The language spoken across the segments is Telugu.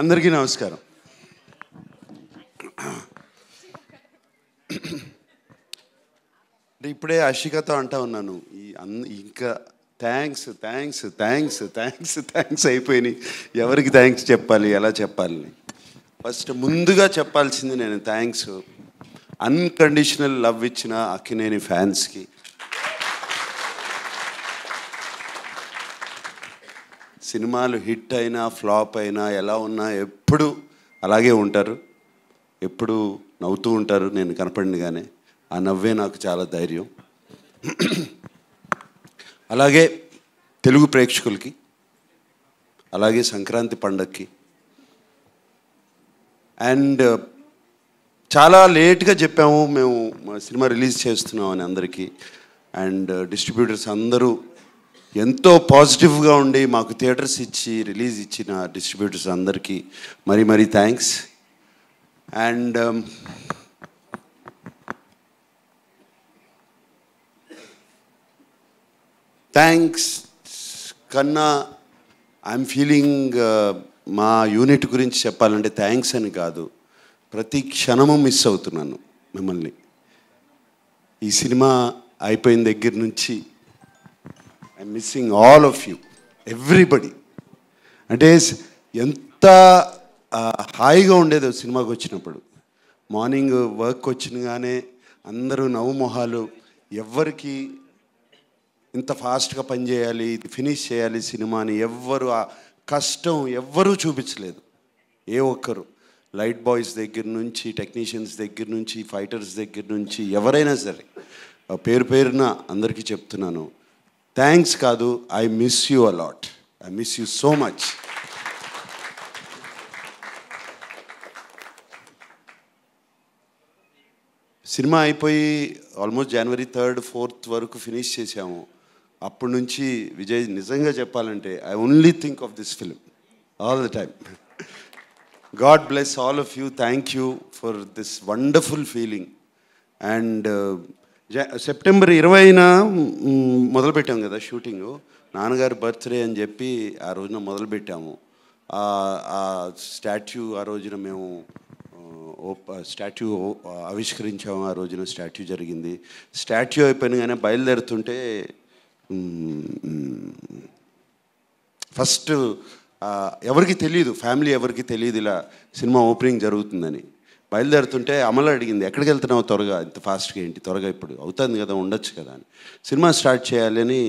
అందరికీ నమస్కారం. ఇప్పుడే అషికతో అంటా ఉన్నాను, ఇంకా thanks thanks thanks thanks thanks అయిపోయినాయి. ఎవరికి థ్యాంక్స్ చెప్పాలి, ఎలా చెప్పాలి? ఫస్ట్ ముందుగా చెప్పాల్సింది నేను థ్యాంక్స్ అన్కండిషనల్ లవ్ ఇచ్చిన అక్కినేని ఫ్యాన్స్కి. సినిమాలు హిట్ అయినా ఫ్లాప్ అయినా ఎలా ఉన్నా ఎప్పుడు అలాగే ఉంటారు, ఎప్పుడు నవ్వుతూ ఉంటారు. నేను కనపడినగానే ఆ నవ్వే నాకు చాలా ధైర్యం. అలాగే తెలుగు ప్రేక్షకులకి, అలాగే సంక్రాంతి పండగకి. అండ్ చాలా లేట్గా చెప్పాము మేము సినిమా రిలీజ్ చేస్తున్నామని అందరికీ. అండ్ డిస్ట్రిబ్యూటర్స్ అందరూ ఎంతో పాజిటివ్గా ఉండి మాకు థియేటర్స్ ఇచ్చి రిలీజ్ ఇచ్చిన డిస్ట్రిబ్యూటర్స్ అందరికీ మరీ థ్యాంక్స్. అండ్ థ్యాంక్స్ కన్నా ఐఎమ్ ఫీలింగ్ మా యూనిట్ గురించి చెప్పాలంటే థ్యాంక్స్ అని కాదు, ప్రతి క్షణము మిస్ అవుతున్నాను మిమ్మల్ని. ఈ సినిమా అయిపోయిన దగ్గర నుంచి I'm missing all of you, everybody. అంటే ఎంత హాయిగా ఉండేదో సినిమాకి వచ్చినప్పుడు. మార్నింగ్ వర్క్ వచ్చినగానే అందరూ నవ్వు మొహాలు, ఎవ్వరికి ఇంత ఫాస్ట్గా పనిచేయాలి, ఇది ఫినిష్ చేయాలి సినిమాని ఎవ్వరు ఆ కష్టం ఎవ్వరూ చూపించలేదు. ఏ ఒక్కరు, లైట్ బాయ్స్ దగ్గర నుంచి, టెక్నీషియన్స్ దగ్గర నుంచి, ఫైటర్స్ దగ్గర నుంచి ఎవరైనా సరే పేరు పేరున అందరికీ చెప్తున్నాను, థ్యాంక్స్ కాదు, I miss you a lot, I miss you so much. Cinema అయిపోయి ఆల్మోస్ట్ జనవరి 3rd 4th వరకు ఫినిష్ చేసాము. అప్పటి నుంచి విజయ్ నిజంగా చెప్పాలంటే I only think of this film all the time. God bless all of you, thank you for this wonderful feeling. And September 20న మొదలుపెట్టాం కదా షూటింగు. నాన్నగారి బర్త్డే అని చెప్పి ఆ రోజున మొదలుపెట్టాము. ఆ స్టాట్యూ ఆ రోజున మేము స్టాట్యూ ఆవిష్కరించాము. ఆ రోజున స్టాట్యూ జరిగింది. స్టాట్యూ అయిపోయినగానే బయలుదేరుతుంటే ఫస్ట్ ఎవరికి తెలియదు, ఫ్యామిలీ ఎవరికి తెలియదు ఇలా సినిమా ఓపెనింగ్ జరుగుతుందని. బయలుదేరుతుంటే అమలు అడిగింది, ఎక్కడికి వెళ్తున్నావు త్వరగా, ఇంత ఫాస్ట్గా ఏంటి త్వరగా, ఇప్పుడు అవుతుంది కదా, ఉండొచ్చు కదా అని. సినిమా స్టార్ట్ చేయాలి అని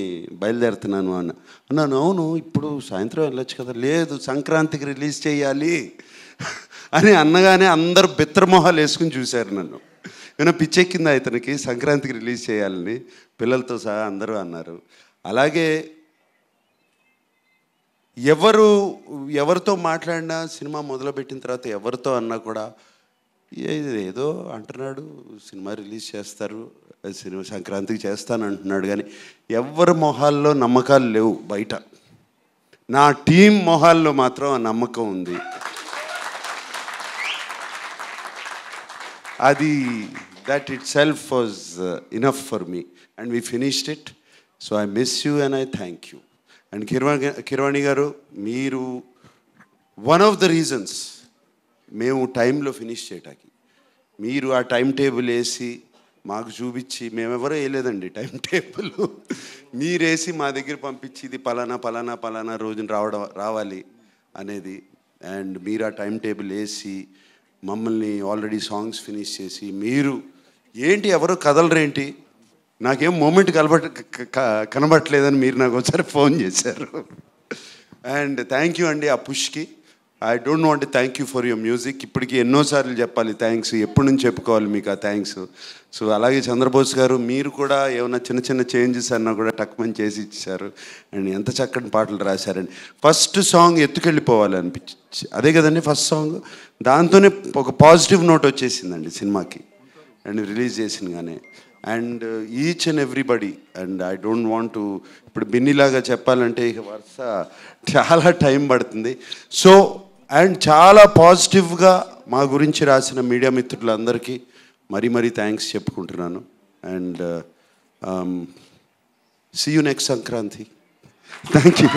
బయలుదేరుతున్నాను అన్నాను. అవును, ఇప్పుడు సాయంత్రం వెళ్ళొచ్చు కదా. లేదు, సంక్రాంతికి రిలీజ్ చేయాలి అని అన్నగానే అందరూ బిత్రమొహాలు వేసుకుని చూశారు నన్ను. ఏమైనా పిచ్చెక్కిందా ఇతనికి, సంక్రాంతికి రిలీజ్ చేయాలని పిల్లలతో సహా అందరూ అన్నారు. అలాగే ఎవరితో మాట్లాడినా సినిమా మొదలుపెట్టిన తర్వాత ఎవరితో అన్నా కూడా ఏదో అంటున్నాడు, సినిమా రిలీజ్ చేస్తారు, సినిమా సంక్రాంతికి చేస్తాను అంటున్నాడు, కానీ ఎవరి మొహాల్లో నమ్మకాలు లేవు బయట. నా టీం మొహాల్లో మాత్రం ఆ నమ్మకం ఉంది. అది that itself was enough for me and we finished it, so I miss you and I thank you. And Keeravani గారు, మీరు వన్ ఆఫ్ ద రీజన్స్ మేము టైంలో ఫినిష్ చేయటానికి. మీరు ఆ టైం టేబుల్ వేసి మాకు చూపించి, మేమెవరో వేయలేదండి టైం టేబుల్, మీరేసి మా దగ్గర పంపించి ఇది పలానా రోజున రావాలి అనేది. అండ్ మీరు ఆ టైం టేబుల్ వేసి మమ్మల్ని ఆల్రెడీ సాంగ్స్ ఫినిష్ చేసి, మీరు ఏంటి ఎవరో కదలరేంటి, నాకేం మూమెంట్ కనబట్టలేదని మీరు నాకు ఒకసారి ఫోన్ చేశారు. అండ్ థ్యాంక్ యూ అండి ఆ పుష్కి. I don't want thank you for your music. ఇప్పటికీ ఎన్నోసార్లు చెప్పాలి థ్యాంక్స్, ఎప్పటి నుంచి చెప్పుకోవాలి మీకు ఆ థ్యాంక్స్. సో అలాగే చంద్రబోస్ గారు, మీరు కూడా ఏమైనా చిన్న చేంజెస్ అన్నా కూడా టక్మని చేసి ఇచ్చారు. అండ్ ఎంత చక్కటి పాటలు రాశారండి. ఫస్ట్ సాంగ్ ఎత్తుకెళ్ళిపోవాలి అనిపించి, అదే కదండి ఫస్ట్ సాంగ్. దాంతోనే ఒక పాజిటివ్ నోట్ వచ్చేసిందండి సినిమాకి అండ్ రిలీజ్ చేసినగానే. And each and everybody, and I don't want to ఇప్పుడు బిన్నీలాగా చెప్పాలంటే ఇక వరుస చాలా టైం పడుతుంది. సో అండ్ చాలా పాజిటివ్గా మా గురించి రాసిన మీడియా మిత్రులందరికీ మరీ థ్యాంక్స్ చెప్పుకుంటున్నాను. And see you next Sankranti. Thank you.